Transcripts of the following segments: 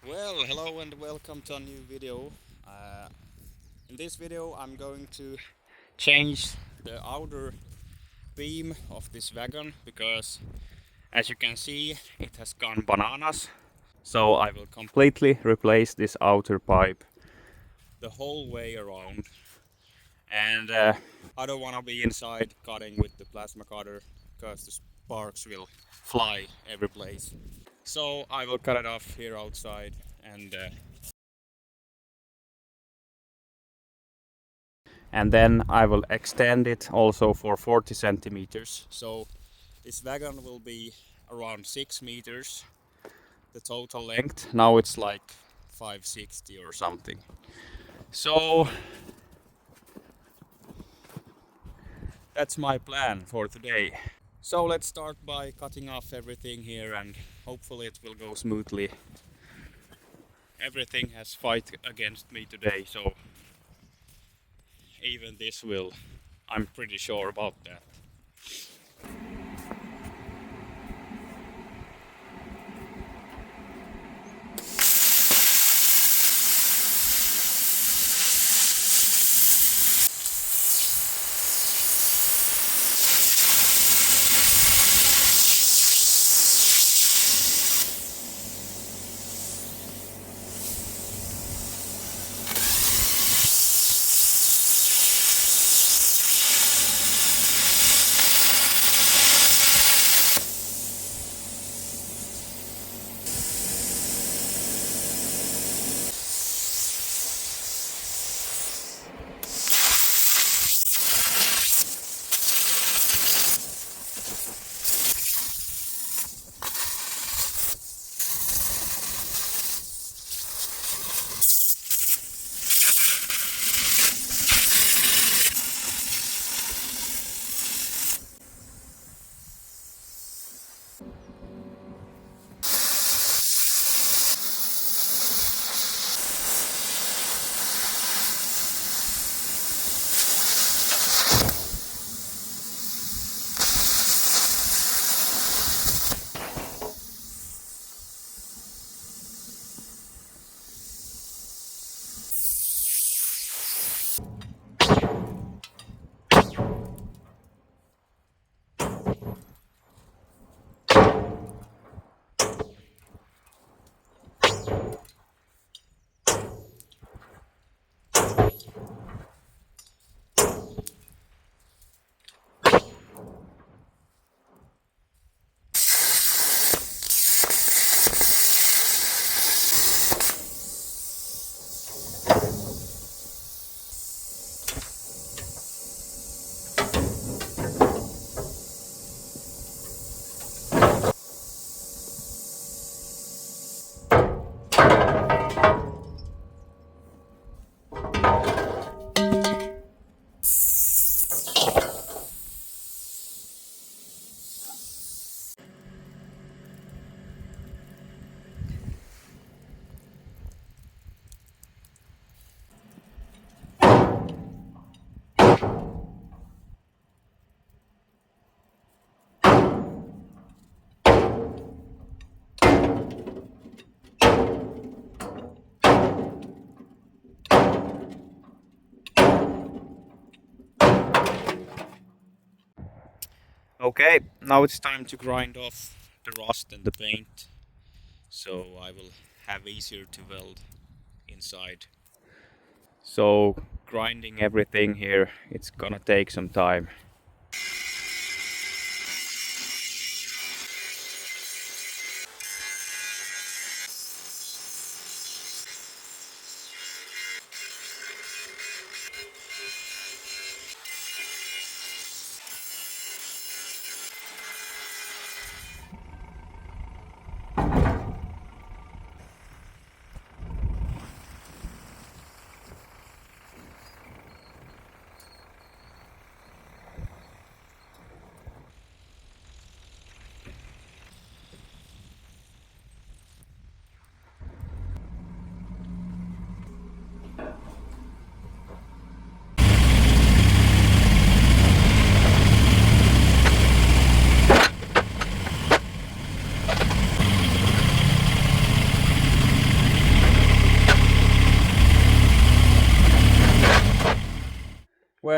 Well, hello and welcome to a new video. Uh, in this video I'm going to change the outer beam of this wagon because as you can see it has gone bananas. So I will completely replace this outer pipe the whole way around. And I don't want to be inside cutting with the plasma cutter because the sparks will fly every place. So I will cut it off here outside and then I will extend it also for 40 centimeters. So this wagon will be around 6 meters, the total length. Now it's like 560 or something. So that's my plan for today. So let's start by cutting off everything here and hopefully it will go smoothly. Everything has fight against me today, so even this will. I'm pretty sure about that. Okay, now it's time to grind off the rust and the paint, so I will have easier to weld inside. So grinding everything here, it's gonna take some time.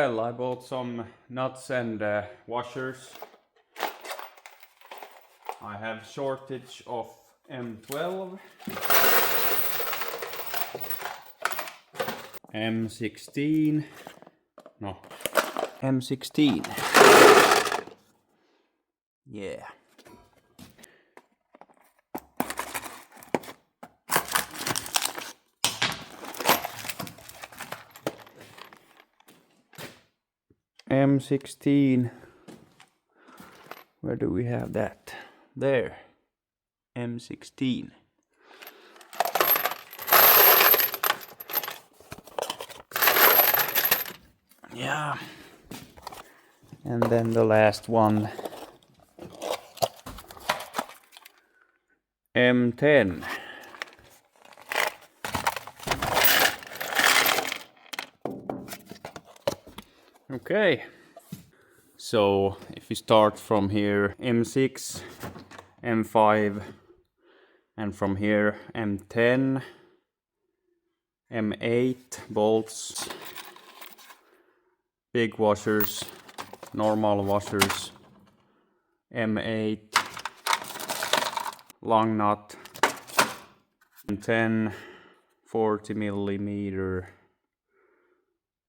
Well, I bought some nuts and washers. I have shortage of M12, M16, no, M16. Yeah. M16. Where do we have that? There. M16. Yeah. And then the last one. M10. Okay. So if we start from here, M6, M5, and from here M10, M8 bolts, big washers, normal washers, M8, long nut, M10, 40 millimeter.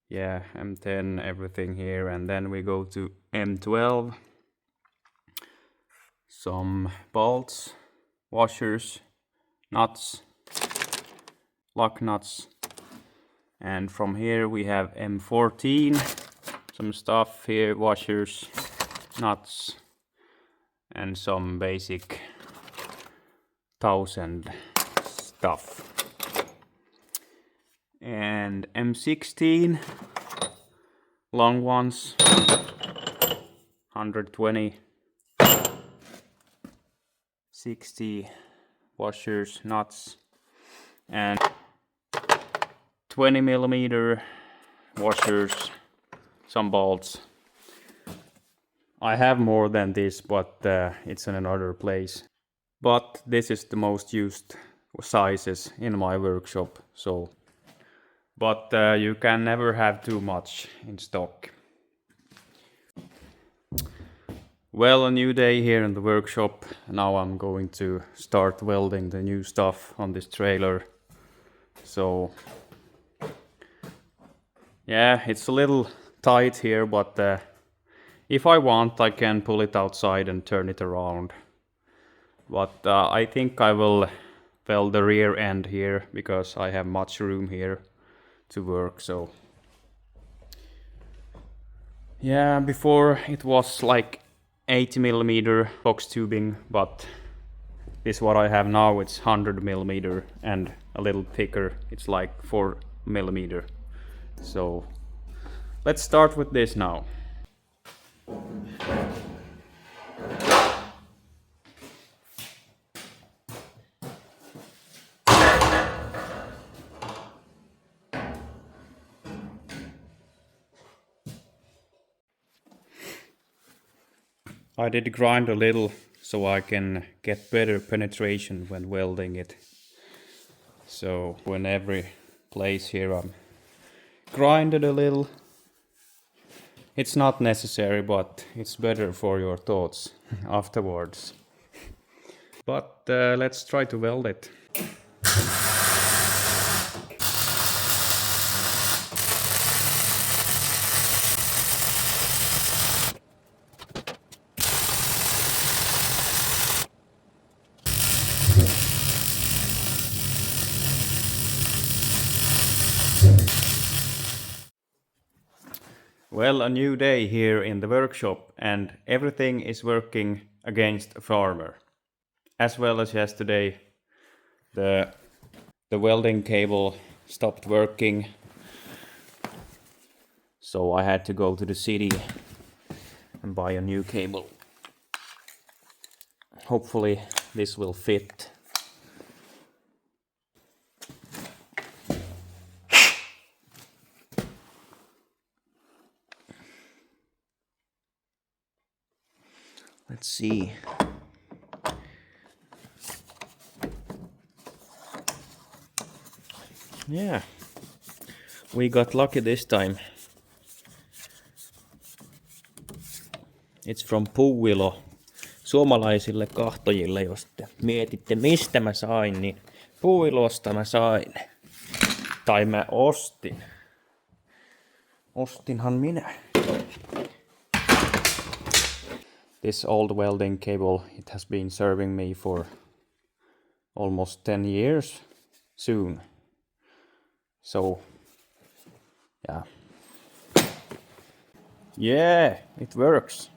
Yeah, M10, everything here, and then we go to M12, some bolts, washers, nuts, lock nuts, and from here we have M14, some stuff here, washers, nuts, and some basic tows and stuff. And M16, long ones, 120, 60 washers, nuts, and 20 millimeter washers, some bolts. I have more than this, but it's in another place. But this is the most used sizes in my workshop, so. But you can never have too much in stock. Well, a new day here in the workshop. Now I'm going to start welding the new stuff on this trailer. So yeah, it's a little tight here, but if I want, I can pull it outside and turn it around. But I think I will weld the rear end here because I have much room here to work. So yeah, before it was like 80 millimeter box tubing, but this what I have now, it's 100 millimeter and a little thicker, it's like 4 millimeter. So let's start with this now. I did grind a little so I can get better penetration when welding it. So in every place here I'm grinded a little. It's not necessary, but it's better for your thoughts afterwards. But let's try to weld it. Well, a new day here in the workshop, and everything is working against a farmer. As well as yesterday, the welding cable stopped working, so I had to go to the city and buy a new cable. Hopefully this will fit. Let's see. Yeah, we got lucky this time. It's from puuilo. Suomalaisille kahtojille, jos te mietitte mistä mä sain, niin puuilosta mä sain. Tai mä ostin. Ostinhan minä. This old welding cable, it has been serving me for almost 10 years soon. So, yeah. Yeah, it works.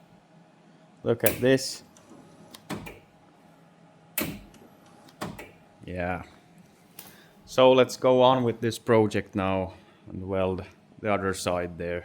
Look at this. Yeah. So let's go on with this project now and weld the other side there.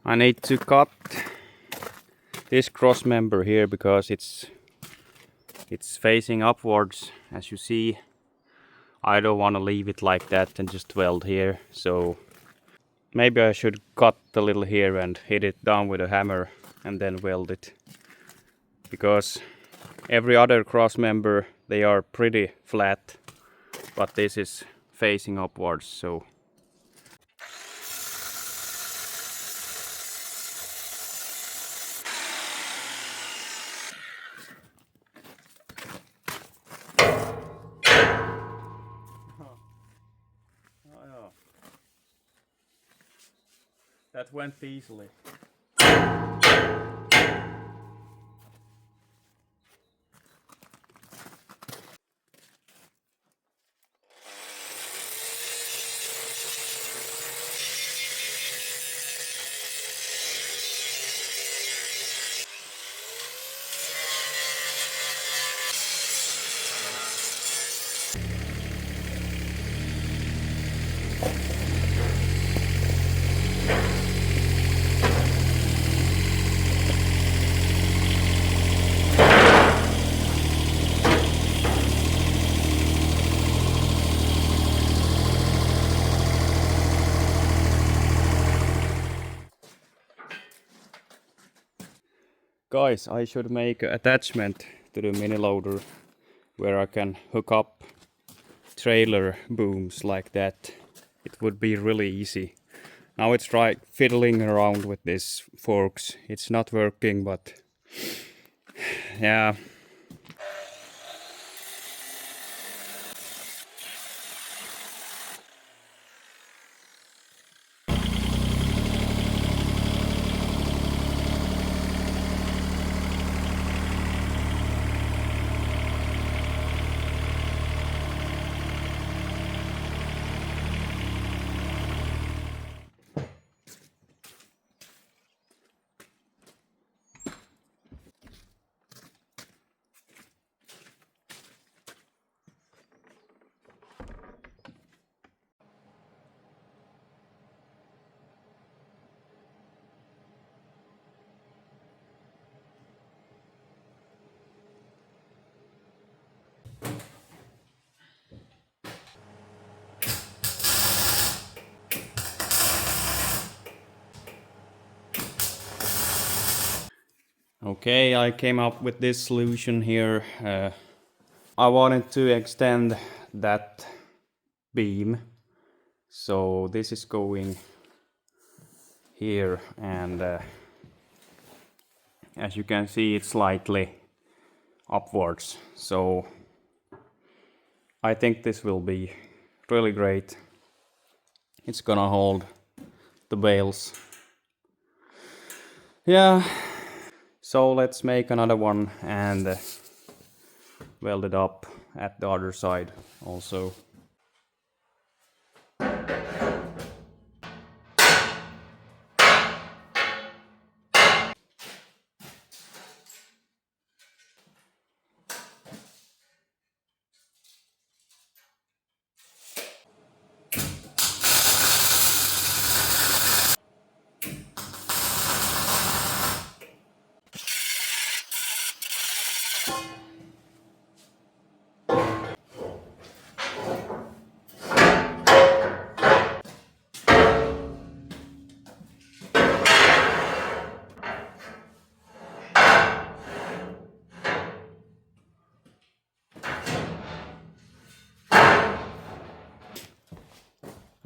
I need to cut this cross member here because it's facing upwards, as you see. I don't want to leave it like that and just weld here, so maybe I should cut a little here and hit it down with a hammer and then weld it, because every other cross member, they are pretty flat, but this is facing upwards, so that went easily. Guys, I should make an attachment to the mini loader where I can hook up trailer booms like that. It would be really easy. Now it's try fiddling around with these forks. It's not working, but yeah. Okay, I came up with this solution here. I wanted to extend that beam, so this is going here, and as you can see, it's slightly upwards, so I think this will be really great. It's gonna hold the bales. Yeah, so let's make another one and weld it up at the other side also.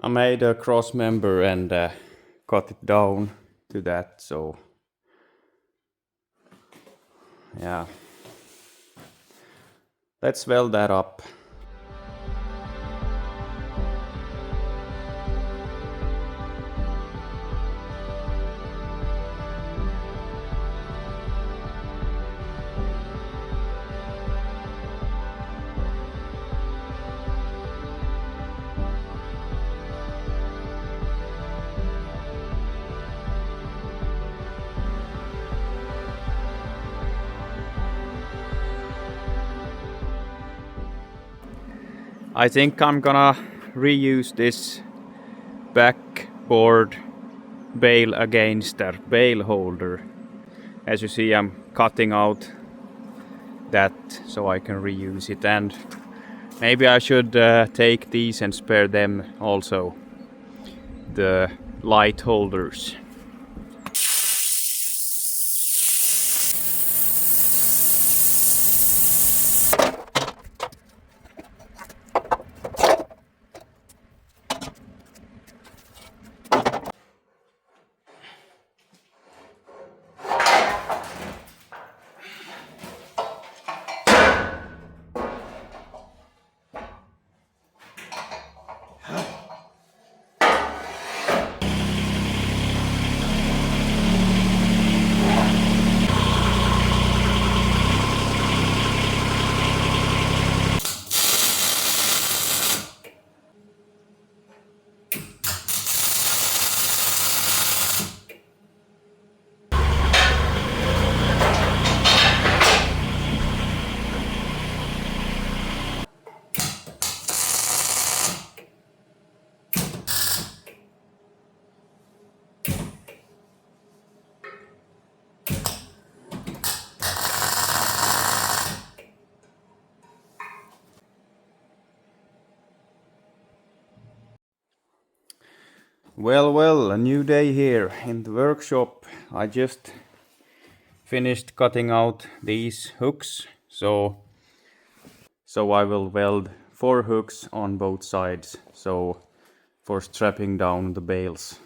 I made a cross member and cut it down to that, so yeah. Let's weld that up. I think I'm gonna reuse this backboard bale against that bale holder. As you see, I'm cutting out that so I can reuse it, and maybe I should take these and spare them also, the light holders. Well, a new day here in the workshop. I just finished cutting out these hooks, so I will weld 4 hooks on both sides, so for strapping down the bales.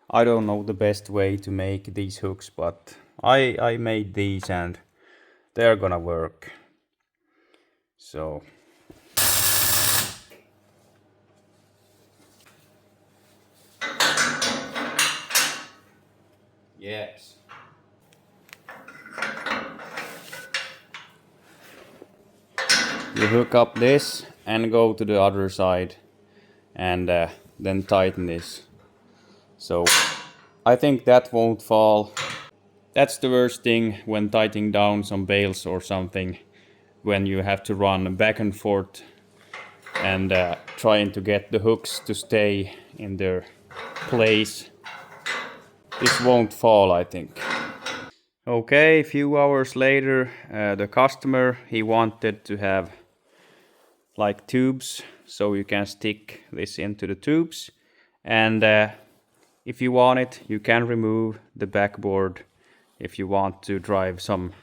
I don't know the best way to make these hooks, but I made these and they're gonna work. So yes. You hook up this and go to the other side and then tighten this. So I think that won't fall. That's the worst thing when tightening down some bales or something, when you have to run back and forth and trying to get the hooks to stay in their place. This won't fall, I think. Okay, a few hours later, the customer, he wanted to have like tubes, so you can stick this into the tubes, and if you want it, you can remove the backboard if you want to drive some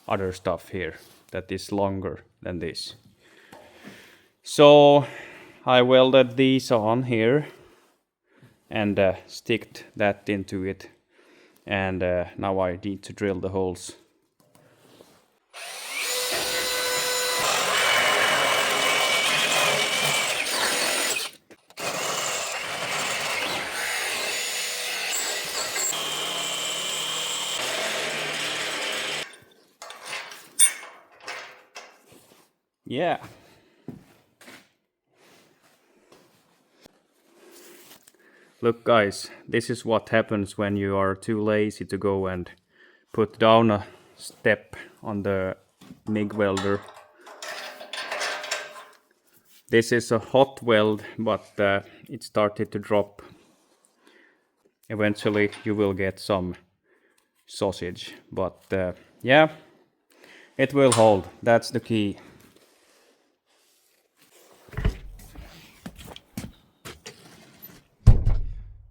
other stuff here that is longer than this. So I welded these on here and sticked that into it, and now I need to drill the holes. Yeah. Look guys, this is what happens when you are too lazy to go and put down a step on the MIG welder. This is a hot weld, but it started to drop. Eventually you will get some sausage, but yeah, it will hold. That's the key.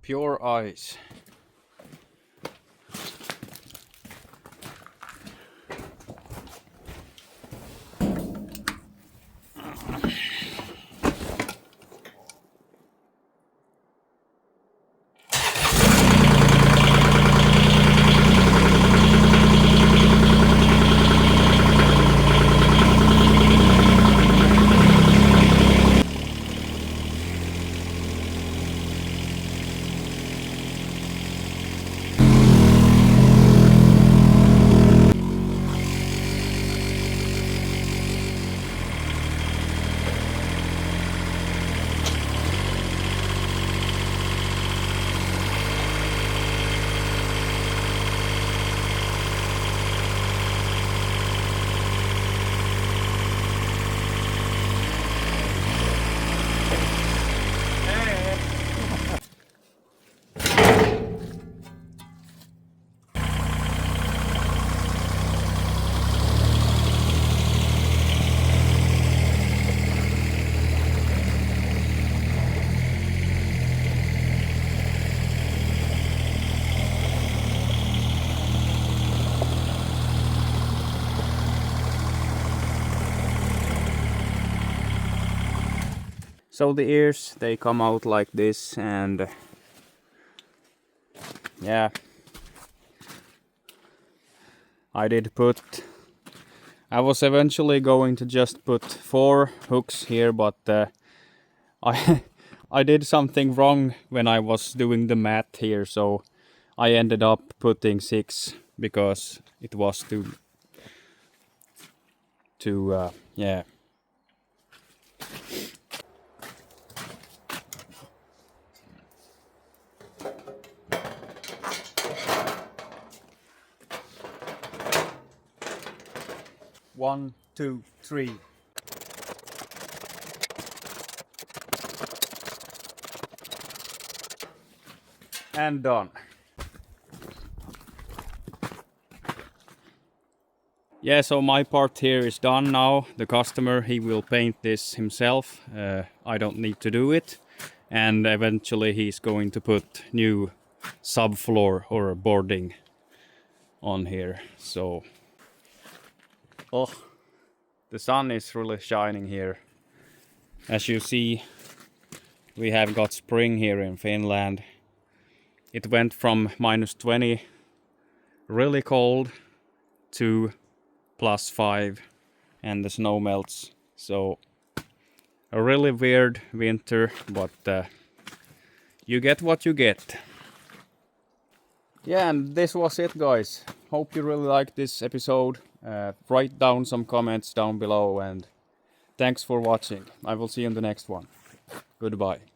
Pure ice. So the ears, they come out like this, and yeah, I was eventually going to just put 4 hooks here, but I I did something wrong when I was doing the math here, so I ended up putting 6 because it was too yeah. One, two, three. And done. Yeah, so my part here is done now. The customer, he will paint this himself. I don't need to do it. And eventually he's going to put new subfloor or boarding on here. So, oh, the sun is really shining here. As you see, we have got spring here in Finland. It went from -20, really cold, to +5, and the snow melts. So a really weird winter, but you get what you get. Yeah, and this was it, guys. Hope you really liked this episode. Write down some comments down below, and thanks for watching. I will see you in the next one. Goodbye.